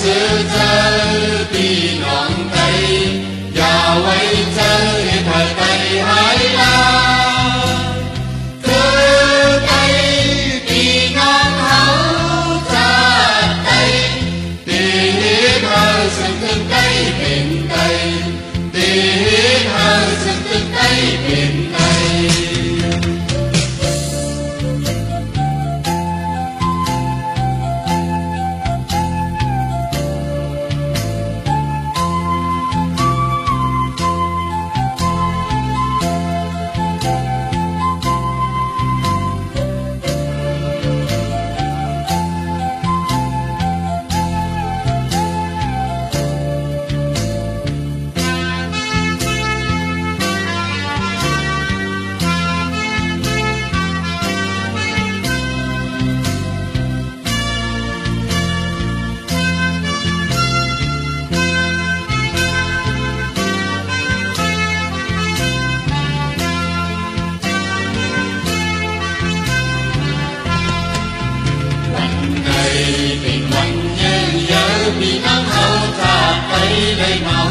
sự chơi vì ngọn cây và quay chơi thời Tây Hải Lan cứ tay vì ngọn hậu cha Tây tiếc hơi sự thương Tây miền Tây tiếc hơi sự thương Tây miền Tây. Vì nắng hậu cha Tây đây nào